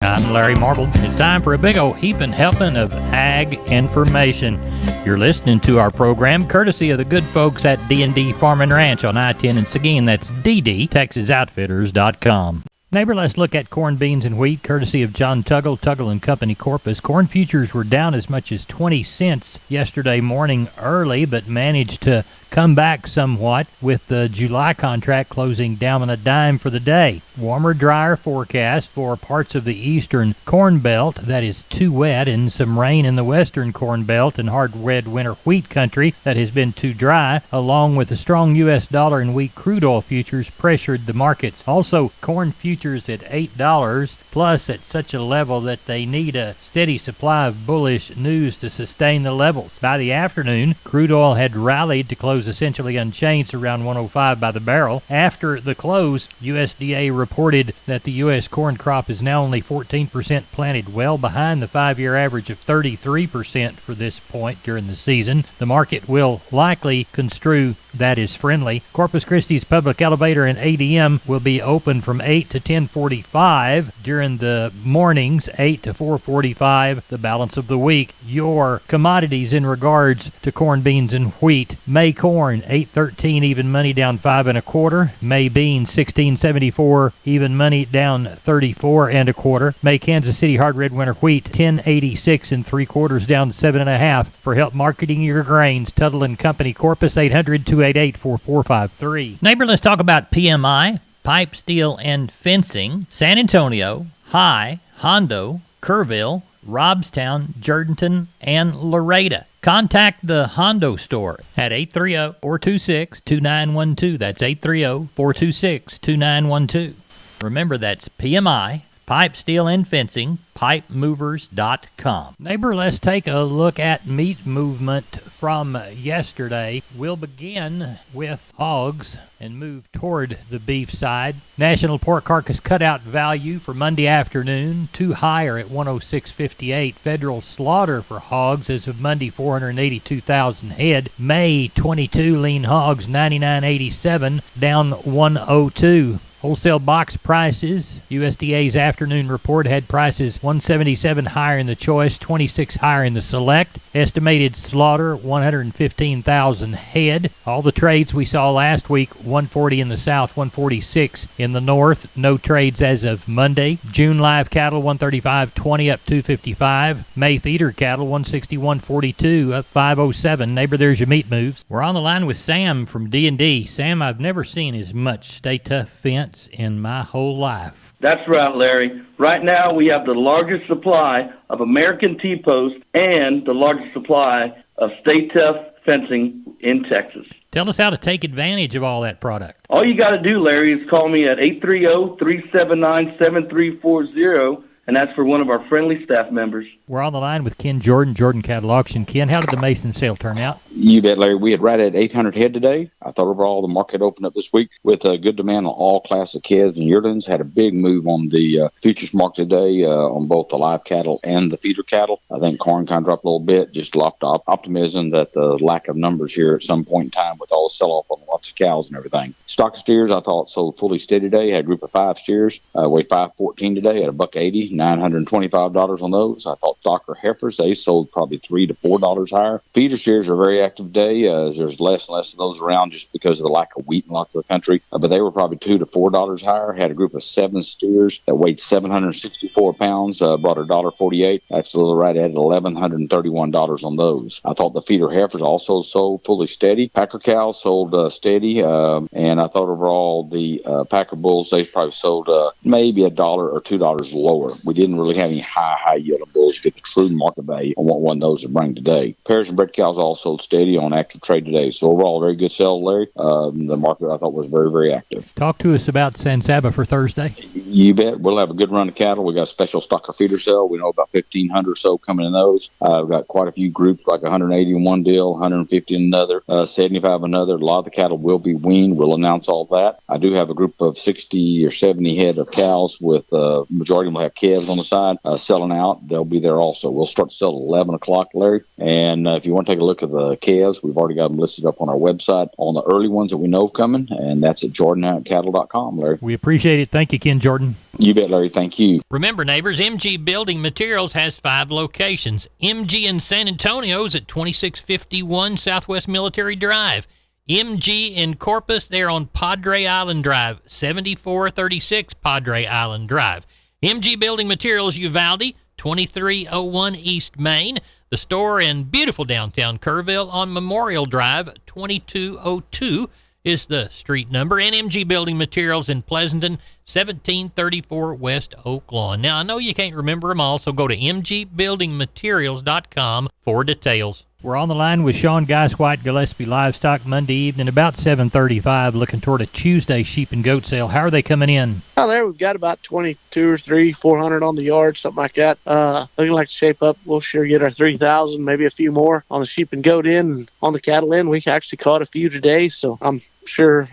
I'm Larry Marble. It's time for a big old heaping helping of ag information. You're listening to our program courtesy of the good folks at D&D Farm and Ranch on I-10 in Seguin. That's ddtexasoutfitters.com. Neighbor, let's look at corn, beans, and wheat, courtesy of John Tuggle and Company Corpus. Corn futures were down as much as 20 cents yesterday morning early, but managed to come back somewhat with the July contract closing down on a dime for the day. Warmer, drier forecast for parts of the eastern corn belt that is too wet, and some rain in the western corn belt and hard red winter wheat country that has been too dry, along with a strong U.S. dollar and wheat crude oil futures pressured the markets. Also, corn futures at $8 plus at such a level that they need a steady supply of bullish news to sustain the levels. By the afternoon, crude oil had rallied to close essentially unchanged around 105 by the barrel. After the close, USDA reported that the U.S. corn crop is now only 14% planted, well behind the 5-year average of 33% for this point during the season. The market will likely construe that is friendly. Corpus Christi's public elevator and ADM will be open from 8 to 10:45 during the mornings, 8 to 4:45 the balance of the week. Your commodities in regards to corn, beans, and wheat. May corn, $8.13 even money down 5 1/4. May beans, $16.74 even money down 34 1/4. May Kansas City hard red winter wheat, $10.86 3/4 down 7 1/2. For help marketing your grains, Tuttle and Company Corpus, 800-288-4453. Neighbor, let's talk about PMI, pipe, steel, and fencing. San Antonio, High, Hondo, Kerrville, Robstown, Jourdanton, and Laredo. Contact the Hondo store at 830-426-2912. That's 830-426-2912. Remember, that's PMI, pipe, steel, and fencing, pipemovers.com. Neighbor, let's take a look at meat movement from yesterday. We'll begin with hogs and move toward the beef side. National pork carcass cutout value for Monday afternoon, too higher at 106.58. Federal slaughter for hogs as of Monday, 482,000 head. May 22 lean hogs, 99.87, down 102. Wholesale box prices. USDA's afternoon report had prices 177 higher in the choice, 26 higher in the select. Estimated slaughter 115,000 head. All the trades we saw last week, 140 in the south, 146 in the north. No trades as of Monday. June live cattle 135.20 up 255. May feeder cattle 161.42 up 507. Neighbor, there's your meat moves. We're on the line with Sam from D&D. Sam, I've never seen as much Stay Tough fence in my whole life. That's right, Larry. Right now we have the largest supply of American T-post and the largest supply of Stay Tough fencing in Texas. Tell us how to take advantage of all that product. All you got to do, Larry, is call me at 830-379-7340, and that's for one of our friendly staff members. We're on the line with Ken Jordan Cattle Auction. Ken, how did the Mason sale turn out? You bet, Larry. We had right at 800 head today. I thought overall the market opened up this week with a good demand on all classes of calves and yearlings. Had a big move on the futures market today on both the live cattle and the feeder cattle. I think corn kind of dropped a little bit, just lost optimism that the lack of numbers here at some point in time with all the sell-off on lots of cows and everything. Stock steers, I thought sold fully steady today. Had a group of 5 steers, weighed 514 today at $1.80, $925 on those. I thought stocker heifers, they sold probably $3 to $4 higher. Feeder steers are very active today. There's less and less of those around just because of the lack of wheat in lots of the country. But they were probably $2 to $4 higher. Had a group of 7 steers that weighed 764 pounds, brought $1.48. That's a little right at $1,131 on those. I thought the feeder heifers also sold fully steady. Packer cows sold steady, and I thought overall the Packer bulls, they probably sold maybe $1 or $2 lower. We didn't really have any high yielding bulls to get the true market value on what one of those would bring today. Pairs and bred cows all sold steady on active trade today. So overall, very good sale, Larry. The market I thought was very, very active. Talk to us about San Saba for Thursday. You bet. We'll have a good run of cattle. We got a special stocker feeder sale. We know about 1,500 or so coming in those. We've got quite a few groups, like 180 in one deal, 150 in another, 75 in another. A lot of the cattle will be weaned. We'll announce all that. I do have a group of 60 or 70 head of cows with majority of them will have calves on the side selling out. They'll be there also. We'll start to sell at 11 o'clock, Larry. And if you want to take a look at the calves, we've already got them listed up on our website on the early ones that we know coming, and that's at jordanhountcattle.com, Larry. We appreciate it. Thank you, Ken Jordan. You bet, Larry. Thank you. Remember, neighbors, MG Building Materials has 5 locations. MG in San Antonio's at 2651 Southwest Military Drive. MG in Corpus, they're on Padre Island Drive, 7436 Padre Island Drive. MG Building Materials Uvalde, 2301 East Main. The store in beautiful downtown Kerrville on Memorial Drive, 2202 is the street number. And MG Building Materials in Pleasanton, 1734 West Oak Lawn. Now, I know you can't remember them all, so go to mgbuildingmaterials.com for details. We're on the line with Sean Geiswhite, Gillespie Livestock, Monday evening, about 7:35, looking toward a Tuesday sheep and goat sale. How are they coming in? Oh, there we've got about 22 or 400 on the yard, something like that. Looking like to shape up. We'll sure get our 3,000, maybe a few more on the sheep and goat end. And on the cattle end, we actually caught a few today, so I'm sure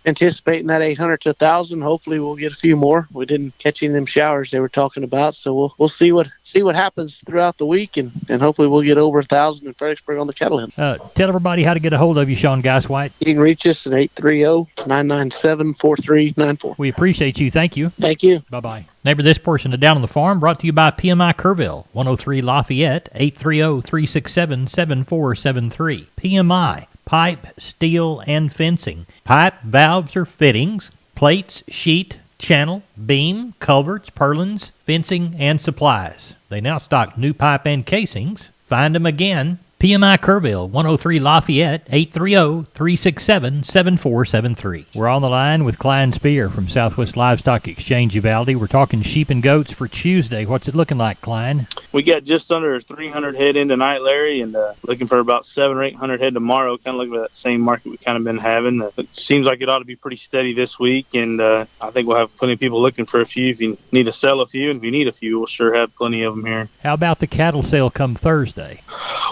anticipating that 800 to 1,000. Hopefully we'll get a few more. We didn't catch any of them showers they were talking about, so we'll see what happens throughout the week, and hopefully we'll get over 1,000 in Fredericksburg on the cattle end. Tell everybody how to get a hold of you, Sean Geiswhite. You can reach us at 830-997-4394. We appreciate you. Thank you. Thank you. Bye-bye. Neighbor, this portion of Down on the Farm brought to you by PMI Kerrville, 103 Lafayette, 830-367-7473. PMI. Pipe, steel, and fencing. Pipe, valves, or fittings. Plates, sheet, channel, beam, culverts, purlins, fencing, and supplies. They now stock new pipe and casings. Find them again. PMI Kerrville, 103 Lafayette, 830-367-7473. We're on the line with Klein Spear from Southwest Livestock Exchange Uvalde. We're talking sheep and goats for Tuesday. What's it looking like, Klein? We got just under 300 head in tonight, Larry, and looking for about 700 or 800 head tomorrow. Kind of looking at that same market we kind of been having. It seems like it ought to be pretty steady this week, and I think we'll have plenty of people looking for a few. If you need to sell a few, and if you need a few, we'll sure have plenty of them here. How about the cattle sale come Thursday?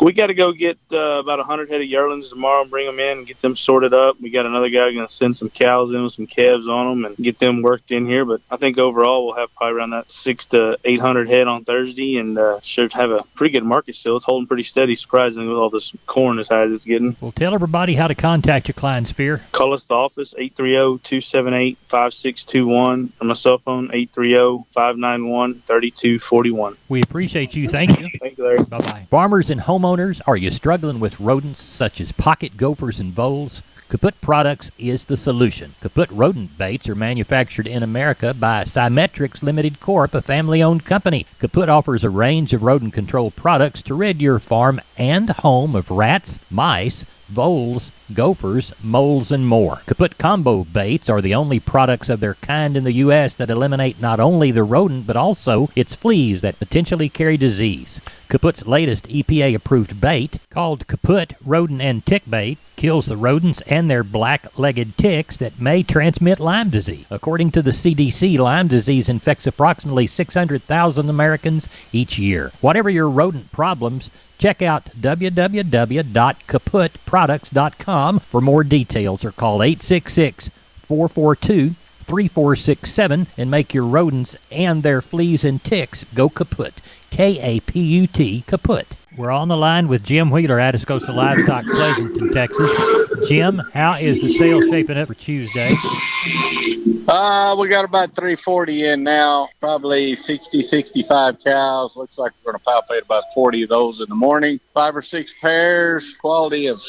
We got to go get about 100 head of yearlings tomorrow and bring them in and get them sorted up. We got another guy going to send some cows in with some calves on them and get them worked in here. But I think overall we'll have probably around that 600 to 800 head on Thursday, and should have a pretty good market still. It's holding pretty steady, surprisingly, with all this corn as high as it's getting. Well, tell everybody how to contact you, Klein Spear. Call us at the office, 830-278-5621, or my cell phone, 830-591-3241. We appreciate you. Thank you. Thank you, Larry. Bye-bye. Farmers and homeowners, are you struggling with rodents such as pocket gophers and voles? Kaput Products is the solution. Kaput rodent baits are manufactured in America by Symmetrics Limited Corp., a family-owned company. Kaput offers a range of rodent control products to rid your farm and home of rats, mice, voles, gophers, moles, and more. Kaput Combo Baits are the only products of their kind in the U.S. that eliminate not only the rodent but also its fleas that potentially carry disease. Kaput's latest EPA-approved bait, called Kaput Rodent and Tick Bait, kills the rodents and their black-legged ticks that may transmit Lyme disease. According to the CDC, Lyme disease infects approximately 600,000 Americans each year. Whatever your rodent problems, check out www.kaputproducts.com for more details or call 866-442-3467 and make your rodents and their fleas and ticks go kaput. K-A-P-U-T, kaput. We're on the line with Jim Wheeler, Atascosa Livestock, Pleasanton, Texas. Jim, how is the sale shaping up for Tuesday? We got about 340 in now, probably 60, 65 cows. Looks like we're going to palpate about 40 of those in the morning. 5 or 6 pairs. Quality of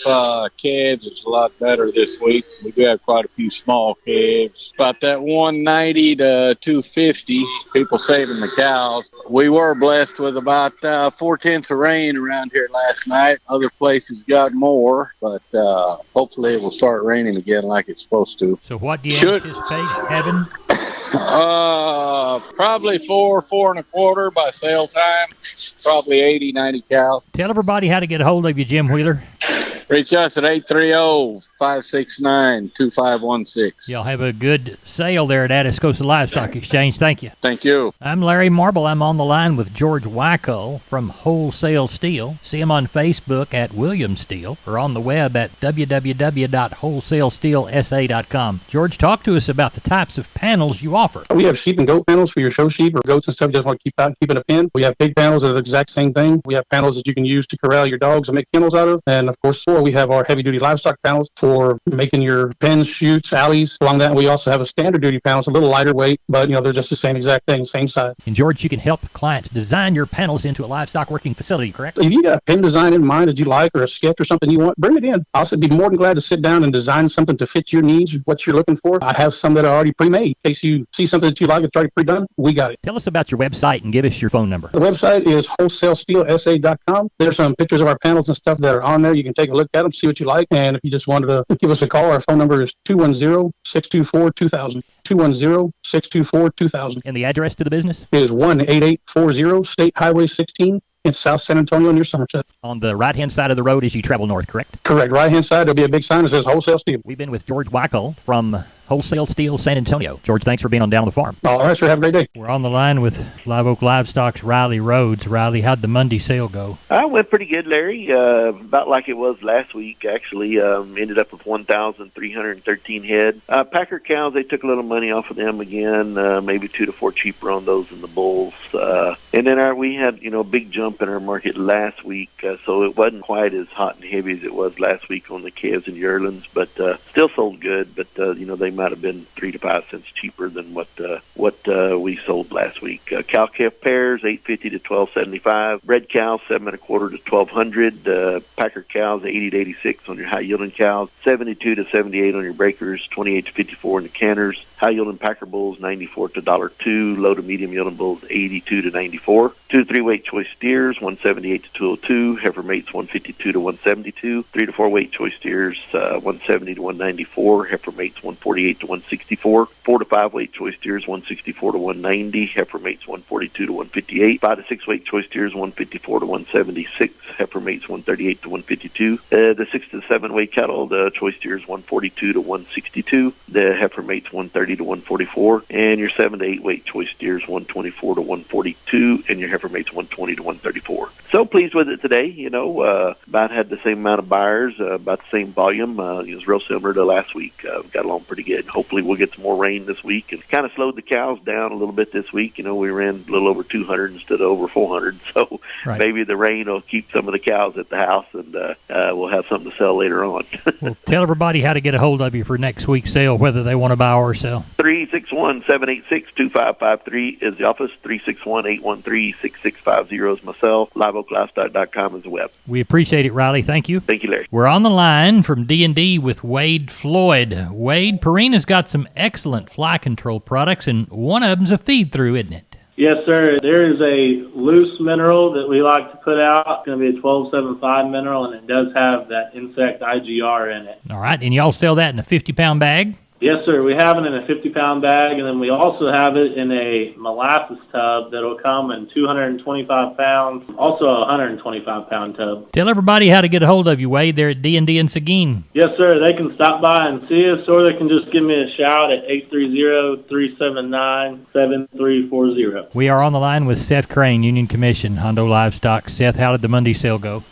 calves is a lot better this week. We do have quite a few small calves. About that 190 to 250, people saving the cows. We were blessed with about 4/10 of rain around here last night. Other places got more, but hopefully it will start raining again like it's supposed to. So what do you anticipate having? Probably 4 1/4 by sale time. Probably 80, 90 cows. Tell everybody how to get a hold of you, Jim Wheeler. Reach us at 830-569-2516. Y'all have a good sale there at Atascosa Livestock Exchange. Thank you. Thank you. I'm Larry Marble. I'm on the line with George Wyckoll from Wholesale Steel. See him on Facebook at William Steel or on the web at www.wholesalesteelsa.com. George, talk to us about the types of panels you offer. We have sheep and goat panels for your show sheep or goats and stuff you just want to keep out, keep in a pen. We have big panels that are the exact same thing. We have panels that you can use to corral your dogs and make kennels out of. And of course, we have our heavy duty livestock panels for making your pens, chutes, alleys. Along that, we also have a standard duty panel. It's a little lighter weight, but they're just the same exact thing, same size. And George, you can help clients design your panels into a livestock working facility, correct? If you got a pen design in mind that you like or a sketch or something you want, bring it in. I'll be more than glad to sit down and design something to fit your needs, what you're looking for. I have some that are already pre-made. In case you see something that you like, it's already pre-done, we got it. Tell us about your website and give us your phone number. The website is wholesalesteelsa.com. There's some pictures of our panels and stuff that are on there. You can take a look at them, see what you like. And if you just wanted to give us a call, our phone number is 210-624-2000. 210-624-2000. And the address to the business? It is 18840 State Highway 16 in South San Antonio near Somerset. On the right-hand side of the road as you travel north, correct? Correct. Right-hand side, there'll be a big sign that says Wholesale Steel. We've been with George Wyckoll from Wholesale Steel San Antonio. George, thanks for being on Down the Farm. All right, sir. Have a great day. We're on the line with Live Oak Livestock's Riley Rhodes. Riley, how'd the Monday sale go? I went pretty good, Larry. About like it was last week, actually. Ended up with 1,313 head. Packer cows, they took a little money off of them again, maybe 2 to 4 cheaper on those than the bulls. And then we had, a big jump in our market last week, so it wasn't quite as hot and heavy as it was last week on the calves and yearlings, but still sold good. But, they might have been 3 to 5 cents cheaper than what we sold last week. Cow calf pairs, $8.50 to $12.75. Red cows, $7.25 to $1,200. Packer cows, $80 to $86 on your high yielding cows. $72 to $78 on your breakers. $28 to $54 on the canners. High yielding Packer bulls, $94 to $1.02. Low to medium yielding bulls, $82 to $94. 2 to 3 weight choice steers, $178 to $202. Heifer mates, $152 to $172. 3 to 4 weight choice steers, $170 to $194. Heifer mates, $148 to $164. 4 to 5 weight choice steers, $164 to $190. Heifer mates, $142 to $158. 5 to 6 weight choice steers, $154 to $176. Heifer mates, $138 to $152. The 6 to 7 weight cattle, the choice steers, $142 to $162. The heifer mates, $130 to $144. And your 7 to 8 weight choice steers, $124 to $142. And your heifer mates, $120 to $134. So pleased with it today. About had the same amount of buyers, about the same volume. It was real similar to last week. Got along pretty good. Hopefully we'll get some more rain this week and kind of slowed the cows down a little bit this week. We ran a little over 200 instead of over 400. So maybe the rain will keep some of the cows at the house, and we'll have something to sell later on. Well, tell everybody how to get a hold of you for next week's sale, whether they want to buy or sell. 361-786-2553 is the office. 361-813-6650 is my cell. LiveOakLivestock.com is the web. We appreciate it, Riley. Thank you. Thank you, Larry. We're on the line from D&D with Wade Floyd. Wade, Purina's got some excellent fly control products, and one of them's a feed-through, isn't it? Yes, sir. There is a loose mineral that we like to put out. It's going to be a 1275 mineral, and it does have that insect IGR in it. All right, and y'all sell that in a 50-pound bag? Yes, sir. We have it in a 50-pound bag, and then we also have it in a molasses tub that will come in 225 pounds, also a 125-pound tub. Tell everybody how to get a hold of you, Wade. They're at D&D in Seguin. Yes, sir. They can stop by and see us, or they can just give me a shout at 830-379-7340. We are on the line with Seth Crane, Union Commission, Hondo Livestock. Seth, how did the Monday sale go?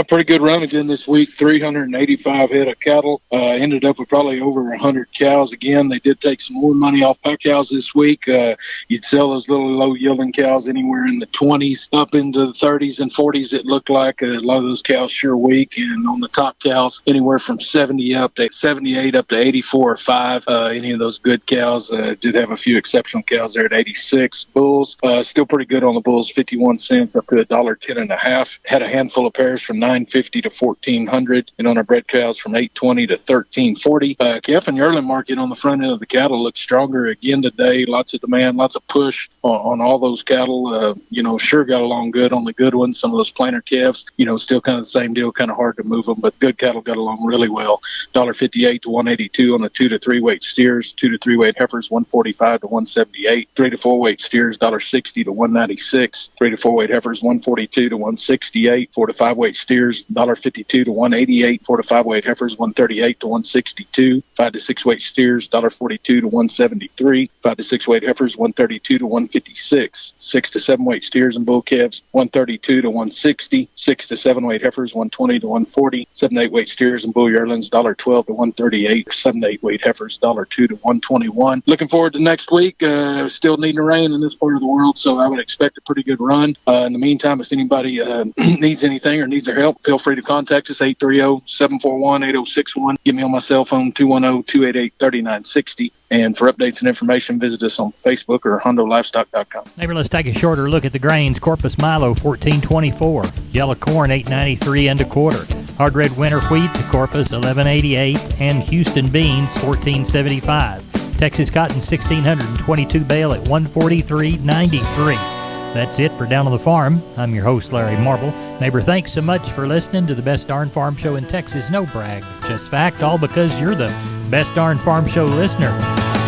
Pretty good run again this week. 385 head of cattle. Ended up with probably over 100 cows. Again, they did take some more money off pack cows this week. You'd sell those little low yielding cows anywhere in the 20s up into the 30s and 40s. It looked like a lot of those cows sure weak. And on the top cows, anywhere from 70 up to 78 up to 84 or 5. Any of those good cows. Did have a few exceptional cows there at 86. Bulls, still pretty good on the bulls. 51 cents up to $1.10 and a half. Had a handful of pairs from $9.50 to $14.00, and on our bred cows from $8.20 to $13.40. Calf and yearling market on the front end of the cattle looks stronger again today. Lots of demand, lots of push on all those cattle. Sure got along good on the good ones. Some of those plainer calves, still kind of the same deal, kind of hard to move them, but good cattle got along really well. $1.58 to $1.82 on the 2 to 3 weight steers, 2 to 3 weight heifers, $1.45 to $1.78, 3 to 4 weight steers, $1.60 to $1.96, 3 to 4 weight heifers, $1.42 to $1.68, 4 to 5 weight steers, $1.52 to $1.88, 4 to 5 weight heifers, $1.38 to $1.62, 5 to 6 weight steers, $1.42 to $1.73, 5 to 6 weight heifers, $1.32 to $1.56, 6 to 7 weight steers and bull calves, $1.32 to $1.60, 6 to 7 weight heifers, $1.20 to $1.40, 7 to 8 weight steers and bull yearlings, $1.12 to $1.38, 7 to 8 weight heifers, $1.02 to $1.21. Looking forward to next week. Still needing to rain in this part of the world, so I would expect a pretty good run. In the meantime, if anybody needs anything or needs our help, feel free to contact us, 830-741-8061. Give me on my cell phone, 210-288-3960. And for updates and information, visit us on Facebook or HondoLivestock.com. Neighbor, let's take a shorter look at the grains. Corpus Milo, $14.24. Yellow corn, $8.93 and a quarter. Hard red winter wheat to Corpus, $11.88. And Houston beans, $14.75. Texas cotton, 1,622 bale at $143.93. That's it for Down on the Farm. I'm your host, Larry Marble. Neighbor, thanks so much for listening to the Best Darn Farm Show in Texas. No brag, just fact, all because you're the Best Darn Farm Show listener.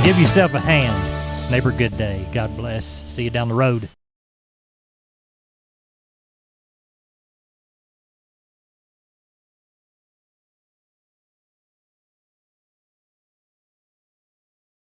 Give yourself a hand. Neighbor, good day. God bless. See you down the road.